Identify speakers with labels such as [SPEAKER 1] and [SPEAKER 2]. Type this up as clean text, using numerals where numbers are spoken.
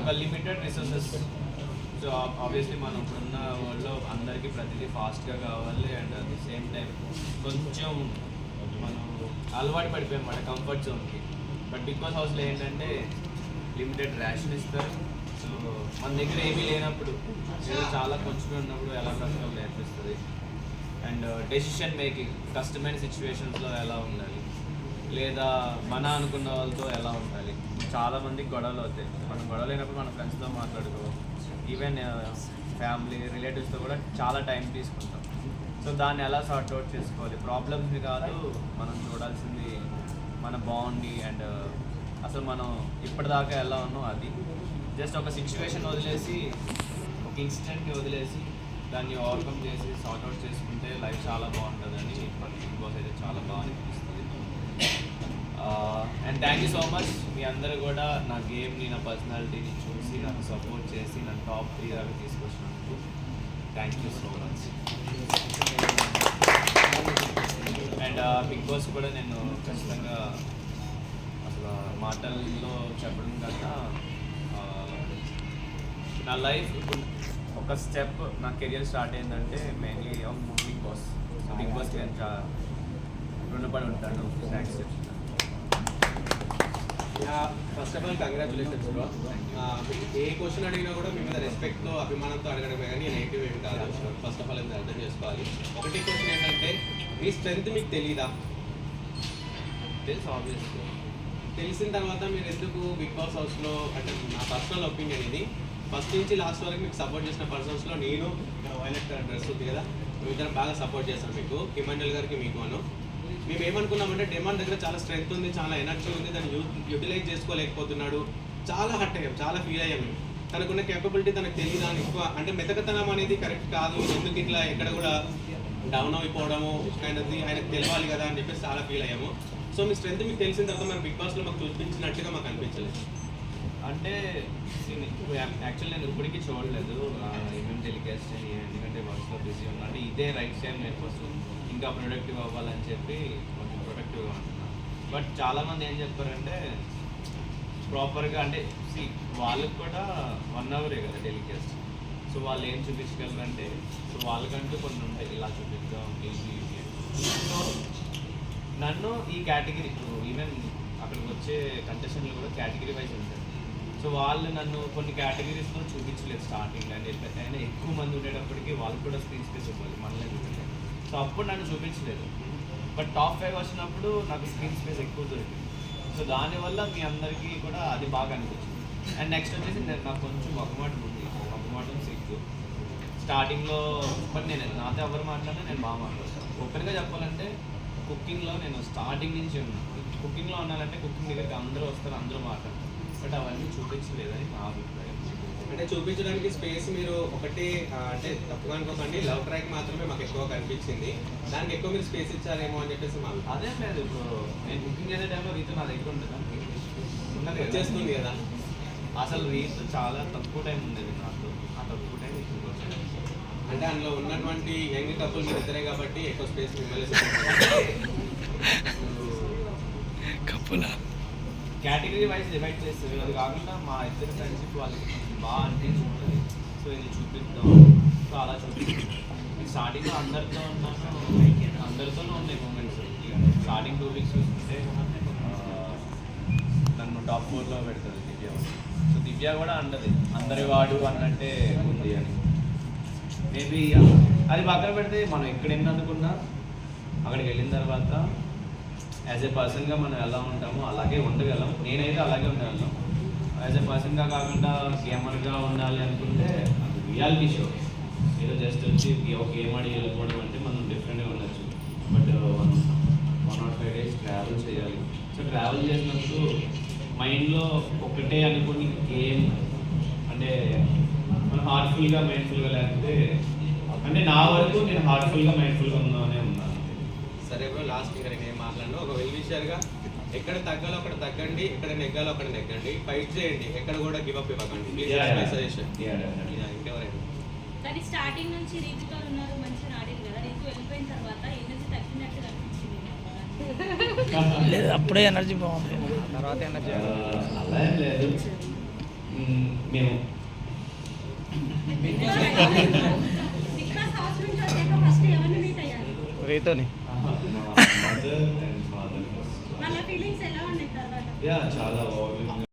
[SPEAKER 1] ఒక limited resources. So obviously మనం ఇప్పుడున్న వరల్డ్లో అందరికీ ప్రతిదీ ఫాస్ట్గా కావాలి and at the same time కొంచెం మనం అలవాటు పడిపోయాం మన కంఫర్ట్ జోన్కి. బట్ బిగ్ బాస్ హౌస్లో ఏంటంటే లిమిటెడ్ రేషన్ ఇస్తారు. సో మన దగ్గర ఏమీ లేనప్పుడు ఏదో చాలా కొంచెమే ఉన్నప్పుడు ఎలా బ్రతకాలో నేర్పిస్తుంది. అండ్ డెసిషన్ మేకింగ్ కష్టమైన సిచ్యువేషన్స్లో ఎలా ఉండాలి, లేదా మన అనుకున్న వాళ్ళతో ఎలా ఉండాలి. చాలామందికి గొడవలు అవుతాయి. మనం గొడవ లేనప్పుడు మన ఫ్రెండ్స్తో మాట్లాడుకోవాలి, ఈవెన్ ఫ్యామిలీ రిలేటివ్స్తో కూడా చాలా టైం తీసుకుంటాం. సో దాన్ని ఎలా సార్ట్ అవుట్ చేసుకోవాలి, ప్రాబ్లమ్స్ని కాదు మనం చూడాల్సింది మన బాండ్ని అండ్ అసలు మనం ఇప్పటిదాకా ఎలా ఉన్నాం. అది జస్ట్ ఒక సిచ్యువేషన్ వదిలేసి, ఒక ఇన్సిడెంట్ని వదిలేసి దాన్ని ఓవర్కమ్ చేసి సార్ట్ అవుట్ చేసుకుంటే లైఫ్ చాలా బాగుంటుందని మన బిగ్ బాస్ అయితే చాలా బాగా అనిపిస్తుంది. And thank you so much మీ అందరూ కూడా నా గేమ్ని, నా పర్సనాలిటీని చూసి నాకు సపోర్ట్ చేసి నన్ను టాప్ 3 దాకా తీసుకొచ్చినందుకు thank you so much. And Bigg Boss కూడా నేను ఖచ్చితంగా అసలు మాటల్లో చెప్పడం కన్నా నా లైఫ్ ఇప్పుడు ఒక స్టెప్ నా కెరియర్ స్టార్ట్ అయిందంటే మెయిన్లీ బిగ్ బాస్. బిగ్ బాస్కి నేను చాలా రుణపడి ఉంటాను. థ్యాంక్స్ చెప్తాను.
[SPEAKER 2] First of all congratulations bro. A question అడిగినా కూడా మీ మీద రెస్పెక్ట్తో అభిమానంతో అడగడమే కానీ నెగిటివ్ ఏమి కాదు. ఫస్ట్ ఆఫ్ ఆల్ అది అర్థం చేసుకోవాలి. ఒకటి క్వశ్చన్ ఏంటంటే మీ స్ట్రెంత్ మీకు తెలీదా?
[SPEAKER 1] తెలుసు ఆబ్వియస్లీ.
[SPEAKER 2] తెలిసిన తర్వాత మీరు ఎందుకు బిగ్ బాస్ హౌస్లో, అంటే నా పర్సనల్ ఒపీనియన్ ఇది, ఫస్ట్ నుంచి లాస్ట్ వరకు మీకు సపోర్ట్ చేసిన పర్సన్స్లో నేను వైలెట్ డ్రెస్ ఉంది కదా, మేము ఇద్దరం బాగా సపోర్ట్ చేస్తాం మీకు, హిమాండల్ గారికి మీకు అను. మేము ఏమనుకున్నామంటే డెమాన్ దగ్గర చాలా స్ట్రెంత్ ఉంది, చాలా ఎనర్జీ ఉంది, దాన్ని యూటిలైజ్ చేసుకోలేకపోతున్నాడు, చాలా హర్ట్ అయ్యాం, చాలా ఫీల్ అయ్యాం. మేము తనకున్న కేపబిలిటీ తనకు తెలియదు అని ఎక్కువ, అంటే మెతకతనం అనేది కరెక్ట్ కాదు, ఎందుకు ఇట్లా ఎక్కడ కూడా డౌన్ అయిపోవడము ఆయనది ఆయనకు తెలియాలి కదా అని చెప్పేసి చాలా ఫీల్ అయ్యాము. సో మీ స్ట్రెంత్ మీకు తెలిసిన తర్వాత మన బిగ్ బాస్లో మాకు చూపించినట్టుగా మాకు అనిపించలేదు.
[SPEAKER 1] అంటే యాక్చువల్లీ నేను ఇప్పటికీ చూడలేదు ఏమేమి టెలికాస్ట్ అని, ఎందుకంటే వర్క్స్లో బిజీ ఉన్నా. అంటే ఇదే రైట్ టైం నేను ఫస్ట్ ఇంకా ప్రొడక్టివ్ అవ్వాలని చెప్పి కొంచెం ప్రొడక్టివ్గా ఉంటున్నాను. బట్ చాలామంది ఏం చెప్పారంటే ప్రాపర్గా అంటే వాళ్ళకి కూడా 1 అవరే కదా టెలికాస్ట్. సో వాళ్ళు ఏం చూపించగలరంటే, సో వాళ్ళకంటూ కొన్ని ఉంటాయి, ఇలా చూపిద్దాం ఇది. సో నన్ను ఈ కేటగిరీ ఈవెన్ అక్కడికి వచ్చే కంటెస్టెంట్లు కూడా కేటగిరీ వైజ్ ఉంటాయి. సో వాళ్ళు నన్ను కొన్ని కేటగిరీస్లో చూపించలేదు స్టార్టింగ్ అని చెప్పి. అయినా ఎక్కువ మంది ఉండేటప్పటికి వాళ్ళు కూడా స్క్రీన్ స్పేస్ ఇవ్వాలి, మనల్ని చూపించలేదు. సో అప్పుడు నన్ను చూపించలేదు. బట్ టాప్ 5 వచ్చినప్పుడు నాకు స్క్రీన్ స్పేస్ ఎక్కువ దొరికింది. సో దానివల్ల మీ అందరికీ కూడా అది బాగా అనిపించింది. అండ్ నెక్స్ట్ వచ్చేసి నాకు కొంచెం మొహమాటం ఉంది, మొహమాటం సిగ్గు స్టార్టింగ్లో. బట్ నేను నాతో ఎవరు మాట్లాడినా నేను బాగా మాట్లాడతాను. ఓపెన్గా చెప్పాలంటే కుకింగ్లో నేను స్టార్టింగ్ నుంచి ఉన్నాను. కుకింగ్లో ఉన్నానంటే కుకింగ్ దగ్గరికి అందరూ వస్తారు, అందరూ మాట్లాడతారు. బట్ అవన్నీ చూపించలేదని నా అభిప్రాయం.
[SPEAKER 2] అంటే చూపించడానికి స్పేస్ మీరు ఒకటి అంటే తప్పుగా అనుకోకండి, లవ్ ట్రాక్ మాత్రమే మాకు ఎక్కువ కనిపించింది, దానికి ఎక్కువ మీరు స్పేస్ ఇచ్చారేమో అని చెప్పేసి మాకు.
[SPEAKER 1] అదేం లేదు. ఇప్పుడు నేను కుకింగ్ చేసే టైంలో రీతు నా దగ్గర ఉండదు,
[SPEAKER 2] వచ్చేస్తుంది కదా.
[SPEAKER 1] అసలు రీతు చాలా తక్కువ టైం ఉండేది నాతో, ఆ తక్కువ టైం ఇప్పుడు వచ్చాను.
[SPEAKER 2] అంటే అందులో ఉన్నటువంటి యంగ్ కపుల్ మీరు ఇద్దరే కాబట్టి ఎక్కువ స్పేస్ మిమ్మల్ని
[SPEAKER 1] కేటగిరీ వైజ్ డివైడ్ చేస్తారు. అది కాకుండా మా ఇద్దరు ఫ్రెండ్షిప్ వాళ్ళకి బాగా అనిపించుకుంటుంది. సో ఇది చూపిద్దాం, సో అలా చూపిస్తాం. స్టార్టింగ్లో అందరితో ఉన్నాను, అందరితోనూ ఉన్నాయి మూమెంట్స్. స్టార్టింగ్ 2 వీక్స్ చూస్తుంటే నన్ను టాప్ 4లో పెడుతుంది దివ్య. సో దివ్య కూడా అన్నది అందరి వాడు అన్నట్టే ఉంది అని. మేబీ అది పక్కన పెడితే మనం ఎక్కడ ఎన్నందుకున్నా అక్కడికి వెళ్ళిన తర్వాత యాజ్ ఏ పర్సన్గా మనం ఎలా ఉంటామో అలాగే ఉండగలం. నేనైతే అలాగే ఉండగలం. యాజ్ ఏ పర్సన్గా కాకుండా గేమర్గా ఉండాలి అనుకుంటే అది రియాలిటీ షో. ఏదో జస్ట్ వచ్చి ఒక గేమ్ ఆడి వెళ్ళిపోవడం అంటే మనం డిఫరెంట్గా ఉండొచ్చు. బట్ 105 days ట్రావెల్ చేయాలి. సో ట్రావెల్ చేసినప్పుడు మైండ్లో ఒకటే అనుకుని గేమ్ అంటే మనం హార్ట్ఫుల్గా మైండ్ఫుల్గా లేకపోతే, అంటే నా వరకు నేను హార్ట్ఫుల్గా మైండ్ఫుల్గా ఉన్నానే ఉన్నాను.
[SPEAKER 2] సరే బ్రో, లాస్ట్ ఇంకా నేను ఏం మాట్లాడను. ఒక వెల్ విషర్గా ఎక్కడ తగ్గాలో అక్కడ తగ్గండి, ఎక్కడ నెగ్గాలో అక్కడ నెగ్గండి, ఫైట్ చేయండి, ఎక్కడ కూడా గివ్ అప్ ఇవ్వకండి. Please suggestion. ఇంకెవరైనా
[SPEAKER 3] కానీ స్టార్టింగ్ నుంచి రీతితో ఉన్నారు, మంచిగా ఆడారు కదా. రీతి వెళ్ళిపోయిన తర్వాత ఎనర్జీ తగ్గినట్టు కనిపించింది
[SPEAKER 4] లేదు, అప్పుడే ఎనర్జీ బాగుంది,
[SPEAKER 1] తర్వాత ఎనర్జీ అలా ఏం లేదు. మేము
[SPEAKER 3] బిగ్ బాస్ హౌస్ నుంచి వచ్చాక ఫస్ట్ ఎవరిని మీట్ అయ్యారు?
[SPEAKER 4] రీతోని
[SPEAKER 1] మా మదర్ అండ్ ఫాదర్.
[SPEAKER 3] వాళ్ళ ఫీలింగ్స్ ఎలా ఉన్నాయి తర్వాత?
[SPEAKER 1] యా చాలా